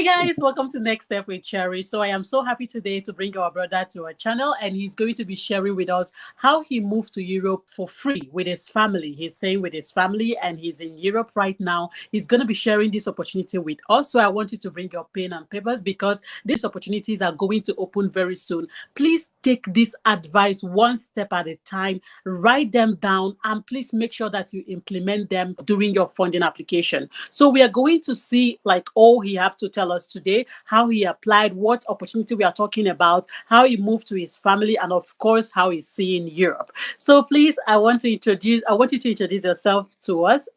guys, welcome to Next Step with Cherry. So I am so happy today to bring our brother to our channel, and he's going to be sharing with us how he moved to Europe for free with his family. He's staying with his family and he's in Europe right now. He's going to be sharing this opportunity with us. So I want you to bring your pen and papers because these opportunities are going to open very soon. Please take this advice one step at a time, write them down, and please make sure that you implement them during your funding application. So we are going to see like all he have to tell us today, how he applied, what opportunity we are talking about, how he moved to his family, and of course how he's seeing Europe. So please, I want you to introduce yourself to us,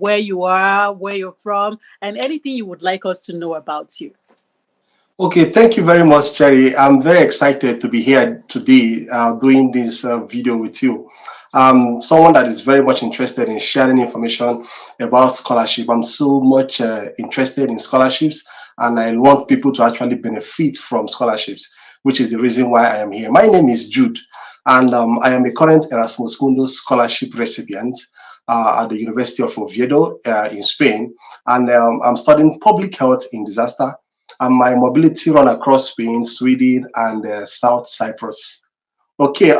where you are, where you're from, and anything you would like us to know about you. Okay, thank you very much, Cherry. I'm very excited to be here today doing this video with you. Someone that is very much interested in sharing information about scholarship. I'm so much interested in scholarships, and I want people to actually benefit from scholarships, which is the reason why I am here. My name is Jude, and I am a current Erasmus Mundus scholarship recipient at the University of Oviedo in Spain, and I'm studying public health in disaster. And my mobility run across Spain, Sweden, and South Cyprus. Okay,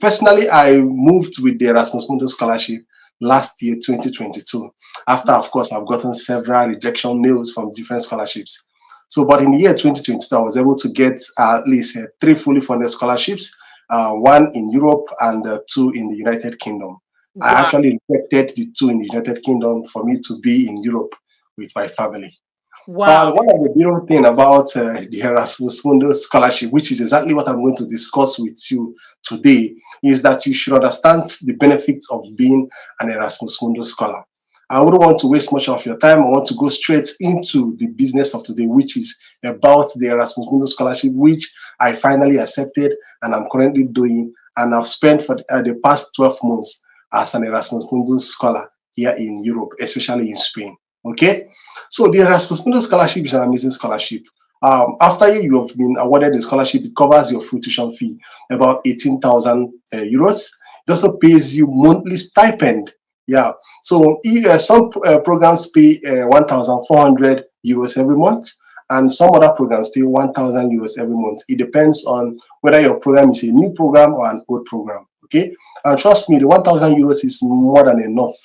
personally, I moved with the Erasmus Mundus scholarship last year, 2022. After, of course, I've gotten several rejection mails from different scholarships. So, but in the year 2022, I was able to get at least 3 fully funded scholarships, 1 in Europe and 2 in the United Kingdom. Wow. I actually rejected the 2 in the United Kingdom for me to be in Europe with my family. Wow. One of the beautiful things about the Erasmus Mundus scholarship, which is exactly what I'm going to discuss with you today, is that you should understand the benefits of being an Erasmus Mundus scholar. I wouldn't want to waste much of your time. I want to go straight into the business of today, which is about the Erasmus Mundus scholarship, which I finally accepted and I'm currently doing. And I've spent for the past 12 months as an Erasmus Mundus scholar here in Europe, especially in Spain. Okay, so the Erasmus Mundus scholarship is an amazing scholarship. After you have been awarded the scholarship, it covers your full tuition fee, about 18,000 euros. It also pays you monthly stipend. Yeah, so some programs pay 1,400 euros every month, and some other programs pay 1,000 euros every month. It depends on whether your program is a new program or an old program. Okay, and trust me, the 1,000 euros is more than enough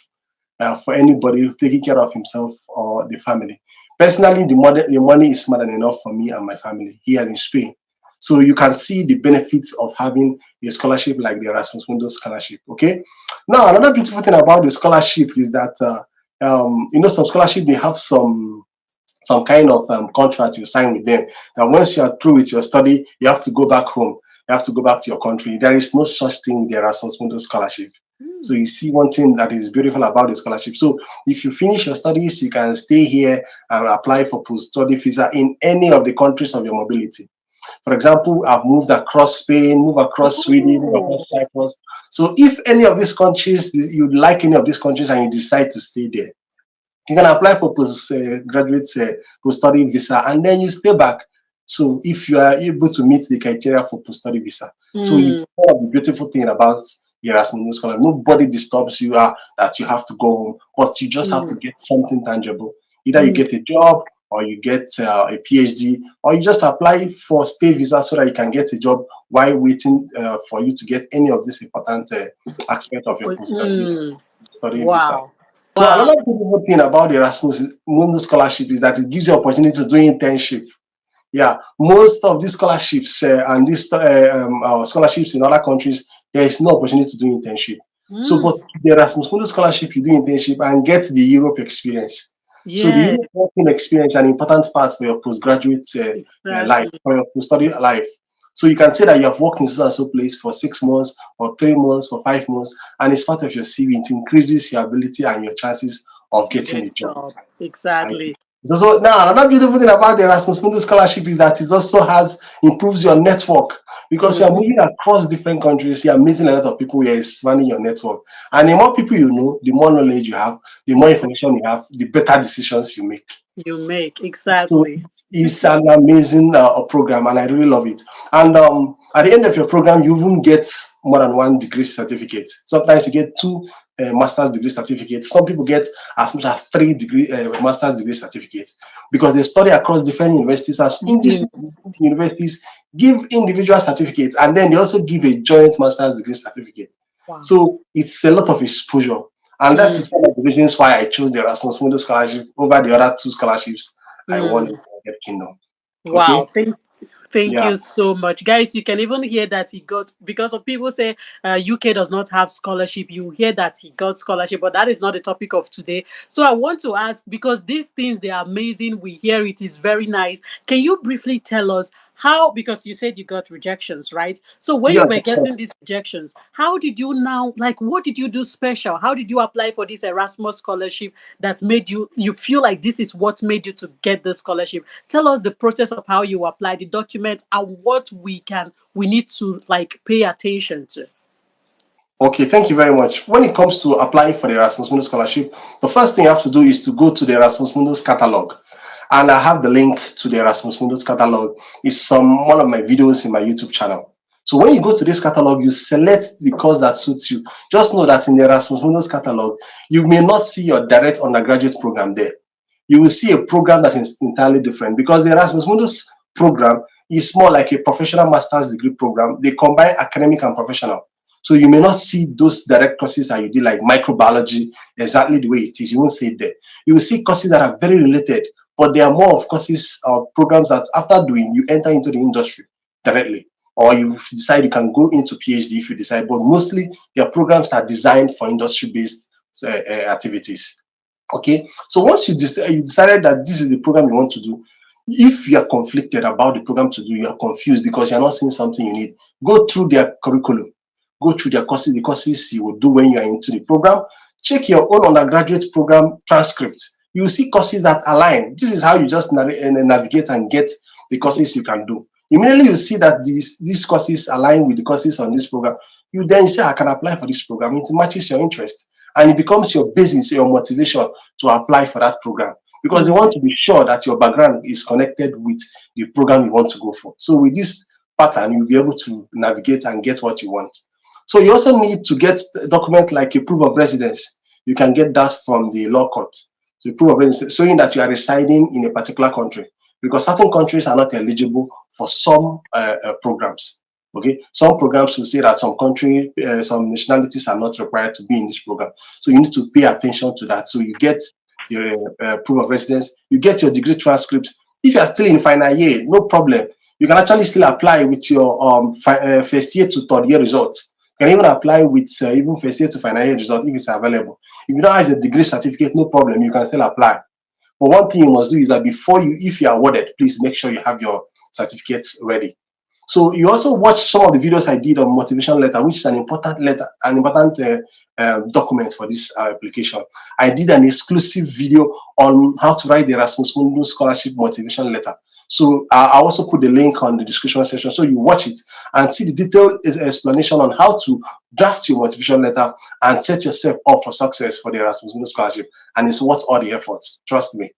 for anybody taking care of himself or the family. Personally, the money is more than enough for me and my family here in Spain. So you can see the benefits of having a scholarship like the Erasmus Mundus scholarship. Okay. Now, another beautiful thing about the scholarship is that some scholarship they have some kind of contract you sign with them. That once you are through with your study, you have to go back home. You have to go back to your country. There is no such thing with the Erasmus Mundus scholarship. So you see one thing that is beautiful about the scholarship. So if you finish your studies, you can stay here and apply for post-study visa in any of the countries of your mobility. For example, I've moved across Spain, moved across Sweden, moved across Cyprus. So if any of these countries, you like any of these countries and you decide to stay there, you can apply for postgraduate post-study visa and then you stay back. So if you are able to meet the criteria for post-study visa. So it's one of the beautiful thing about Erasmus scholar. Nobody disturbs you that you have to go home, but you just have to get something tangible. Either you get a job or you get a PhD, or you just apply for stay visa so that you can get a job while waiting for you to get any of this important aspect of your postgraduate study visa. So another beautiful thing about the Erasmus Mundus scholarship is that it gives you opportunity to do internship. Yeah, most of these scholarships and these scholarships in other countries, there is no opportunity to do internship. So, but the Erasmus Mundus scholarship, you do internship and get the Europe experience. So the Europe working experience is an important part for your postgraduate life, for your post-study life. So you can say that you have worked in so and so place for 6 months, or 3 months, for 5 months, and it's part of your CV. It increases your ability and your chances of getting a job. Exactly. So now another beautiful thing about the Erasmus Mundus scholarship is that it also improves your network, because you are moving across different countries, you are meeting a lot of people, you are expanding your network. And the more people you know, the more knowledge you have, the more information you have, the better decisions you make. you make. So Exactly. it's an amazing program, and I really love it. And at the end of your program, you even get more than one degree certificate. Sometimes you get two master's degree certificates. Some people get as much as three degree master's degree certificates because they study across different universities. As in these universities give individual certificates, and then they also give a joint master's degree certificate. Wow. So it's a lot of exposure. And that Mm, is one of the reasons why I chose the Erasmus Mundus scholarship over the other two scholarships I won in mm. the United Kingdom. Wow. Okay? Thank Yeah. you so much, guys. You can even hear that he got, because of people say UK does not have scholarship. You hear that he got scholarship, but that is not the topic of today. So I want to ask, because these things, they are amazing. We hear it is very nice. Can you briefly tell us how? Because you said you got rejections, right? So when Yeah. you were getting these rejections, how did you now, like, what did you do special? How did you apply for this Erasmus scholarship that made you feel like this is what made you to get the scholarship? Tell us the process of how you apply the document and what we need to like pay attention to. Okay, thank you very much. When it comes to applying for the Erasmus Mundus scholarship, the first thing you have to do is to go to the Erasmus Mundus catalog. And I have the link to the Erasmus Mundus catalog. It's one of my videos in my YouTube channel. So when you go to this catalog, you select the course that suits you. Just know that in the Erasmus Mundus catalog, you may not see your direct undergraduate program there. You will see a program that is entirely different because the Erasmus Mundus program is more like a professional master's degree program. They combine academic and professional. So you may not see those direct courses that you did, like microbiology, exactly the way it is. You won't see it there. You will see courses that are very related, but they are more of courses or programs that after doing, you enter into the industry directly. Or you decide you can go into PhD if you decide, but mostly their programs are designed for industry-based activities. Okay, so once you decided that this is the program you want to do, if you are conflicted about the program to do, you are confused because you're not seeing something you need, go through their curriculum, go through their courses, the courses you will do when you are into the program. Check your own undergraduate program transcript. You will see courses that align. This is how you just navigate and get the courses you can do. Immediately you see that these courses align with the courses on this program, you then say, I can apply for this program. It matches your interest and it becomes your basis, your motivation to apply for that program because they want to be sure that your background is connected with the program you want to go for. So with this pattern, you'll be able to navigate and get what you want. So you also need to get a document like a proof of residence. You can get that from the law court. So proof of residence showing that you are residing in a particular country because certain countries are not eligible for some programs. Okay, some programs will say that some some nationalities are not required to be in this program. So you need to pay attention to that. So you get your proof of residence, you get your degree transcript. If you are still in final year, no problem. You can actually still apply with your first year to third year results. You can even apply with even first year to final year result if it's available. If you don't have the degree certificate, no problem. You can still apply. But one thing you must do is that if you are awarded, please make sure you have your certificates ready. So you also watch some of the videos I did on motivation letter, which is an important document for this application. I did an exclusive video on how to write the Erasmus Mundus scholarship motivation letter. So I also put the link on the description section so you watch it and see the detailed explanation on how to draft your motivation letter and set yourself up for success for the Erasmus Mundus scholarship. And it's worth all the efforts. Trust me.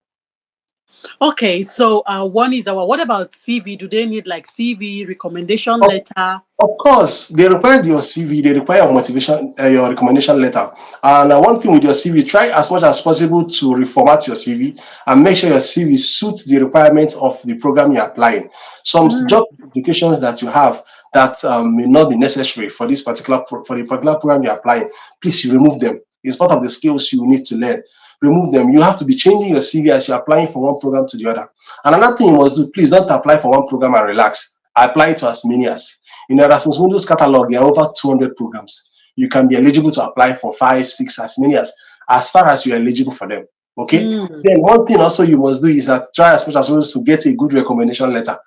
Okay, so one is our, what about CV? Do they need like CV, recommendation Of, letter? of course, they require your CV, they require your motivation, your recommendation letter. And one thing with your CV, try as much as possible to reformat your CV and make sure your CV suits the requirements of the program you're applying. Some job applications that you have that may not be necessary for this for the particular program you're applying, please you remove them. It's part of the skills you need to learn. Remove them. You have to be changing your CV as you're applying from one program to the other. And another thing you must do, please don't apply for one program and relax. Apply to as many as. In Erasmus Mundus catalog, there are over 200 programs. You can be eligible to apply for 5, 6, as many as far as you are eligible for them. Okay. Then one thing also you must do is that try as much as possible to get a good recommendation letter.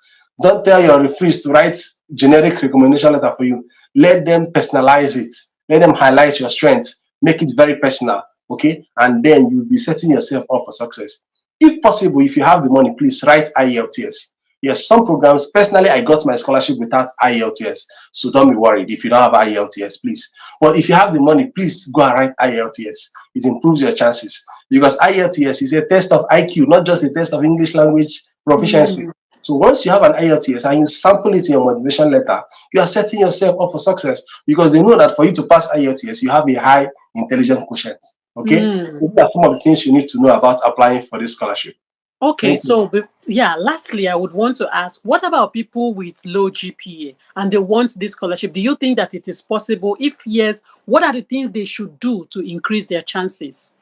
Don't tell your referees to write generic recommendation letter for you. Let them personalize it. Let them highlight your strengths. Make it very personal. Okay. And then you'll be setting yourself up for success. If possible, if you have the money, please write IELTS. Yes, some programs, personally, I got my scholarship without IELTS. So don't be worried if you don't have IELTS, please. But if you have the money, please go and write IELTS. It improves your chances because IELTS is a test of IQ, not just a test of English language proficiency. Mm. So once you have an IELTS and you sample it in your motivation letter, you are setting yourself up for success because they know that for you to pass IELTS, you have a high intelligence quotient. Okay, so Mm. these are some of the things you need to know about applying for this scholarship. Okay, Thank you. so yeah, lastly, I would want to ask, what about people with low GPA and they want this scholarship? Do you think that it is possible? If yes, what are the things they should do to increase their chances?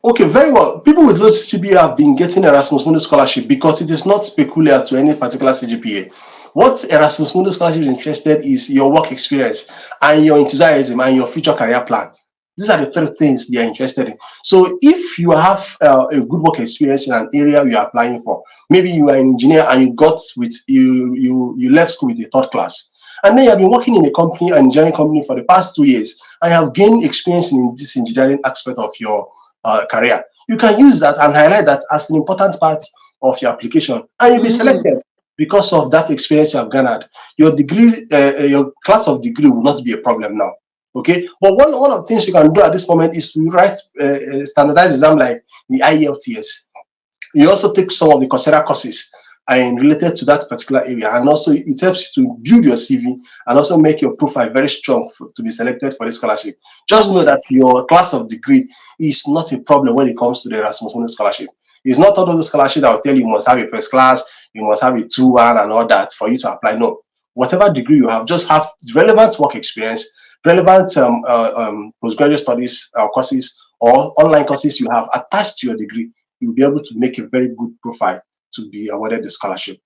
Okay, very well. People with low CGPA have been getting Erasmus Mundus scholarship because it is not peculiar to any particular CGPA. What Erasmus Mundus scholarship is interested is your work experience and your enthusiasm and your future career plan. These are the three things they are interested in. So if you have a good work experience in an area you are applying for, maybe you are an engineer and you left school with a third class, and then you have been working in a company, an engineering company for the past 2 years, and you have gained experience in this engineering aspect of your career. You can use that and highlight that as an important part of your application, and you'll be Mm. selected because of that experience you have garnered. Your degree, your class of degree will not be a problem now. Okay, but one of the things you can do at this moment is to write standardized exam like the IELTS. You also take some of the Coursera courses and related to that particular area, and also it helps you to build your CV and also make your profile very strong to be selected for the scholarship. Just know Okay. that your class of degree is not a problem when it comes to the Erasmus Mundus scholarship. It's not all of the scholarship that will tell you must have a first class, you must have a 2-1 and all that for you to apply. No, whatever degree you have, just have relevant work experience, relevant postgraduate studies courses or online courses you have attached to your degree. You'll be able to make a very good profile to be awarded the scholarship.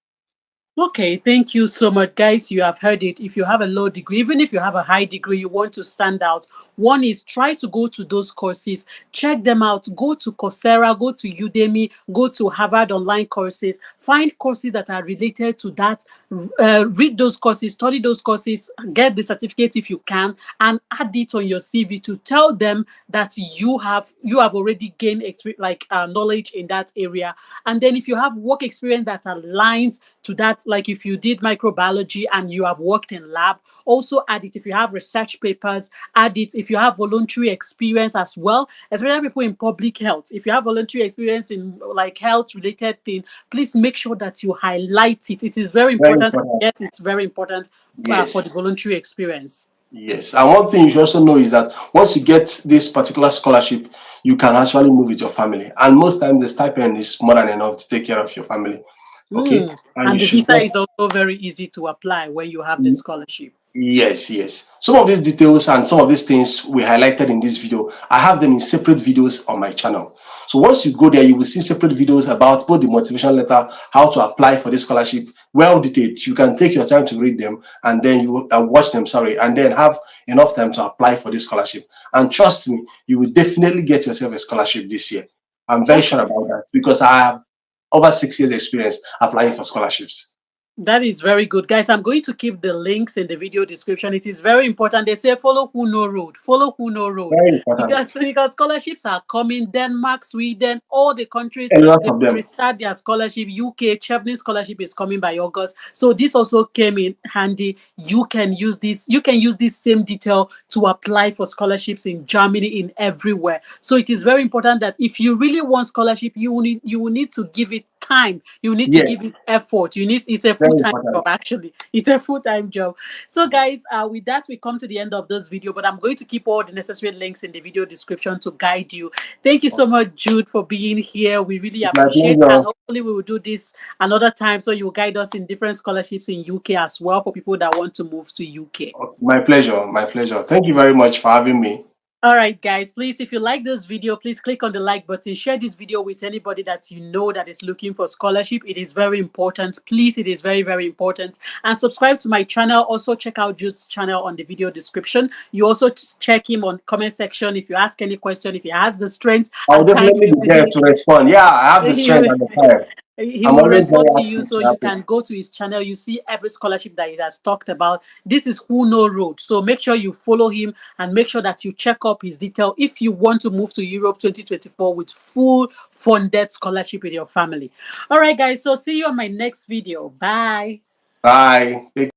Okay, thank you so much, guys. You have heard it. If you have a low degree, even if you have a high degree, you want to stand out. One is try to go to those courses, check them out. Go to Coursera, go to Udemy, go to Harvard online courses. Find courses that are related to that. Read those courses, study those courses, get the certificate if you can, and add it on your CV to tell them that you have already gained knowledge in that area. And then if you have work experience that aligns to that, like if you did microbiology and you have worked in lab, also add it. If you have research papers, add it. If you have voluntary experience as well, especially people in public health, if you have voluntary experience in like health related thing, please make sure that you highlight it. It is very Very important. important. Yes, it's very important for Yes. the voluntary experience. Yes. And one thing you should also know is that once you get this particular scholarship, you can actually move with your family. And most times the stipend is more than enough to take care of your family. Okay. And you And the should visa not. is also very easy to apply when you have the scholarship. Yes, yes. Some of these details and some of these things we highlighted in this video, I have them in separate videos on my channel. So once you go there, you will see separate videos about both the motivation letter, how to apply for this scholarship, well detailed. You can take your time to read them and then you watch them, sorry, and then have enough time to apply for this scholarship. And trust me, you will definitely get yourself a scholarship this year. I'm very Okay. sure about that because I have over 6 years experience applying for scholarships. That is very good. Guys, I'm going to keep the links in the video description. It is very important. They say follow who know road. Follow who know road. Very important. Because scholarships are coming. Denmark, Sweden, all the countries, A lot they of them. restart their scholarship. UK, Chevening scholarship is coming by August. So this also came in handy. You can use this. You can use this same detail to apply for scholarships in Germany, in everywhere. So it is very important that if you really want scholarship, you will need to give it time. You need to Yes, give it effort. It's a very full-time job, important. actually. It's a full-time job. So guys, with that we come to the end of this video, but I'm going to keep all the necessary links in the video description to guide you. Thank you so much, Jude, for being here. We really It's my appreciate it, and pleasure. hopefully we will do this another time so you will guide us in different scholarships in UK as well for people that want to move to UK. My pleasure. My pleasure. Thank you very much for having me. All right, guys, please, if you like this video, please click on the like button. Share this video with anybody that you know that is looking for scholarship. It is very important. Please, it is very, very important. And subscribe to my channel. Also, check out Jude's channel on the video description. You also check him on comment section. If you ask any question, if he has the strength I'll and time, definitely be there to respond. Yeah, I have the strength and the time. He I'm will always very respond to you, active so to you happen. can go to his channel. You see every scholarship that he has talked about. This is Who Know Road. So make sure you follow him and make sure that you check up his detail if you want to move to Europe 2024 with full funded scholarship with your family. All right, guys. So see you on my next video. Bye. Bye. Take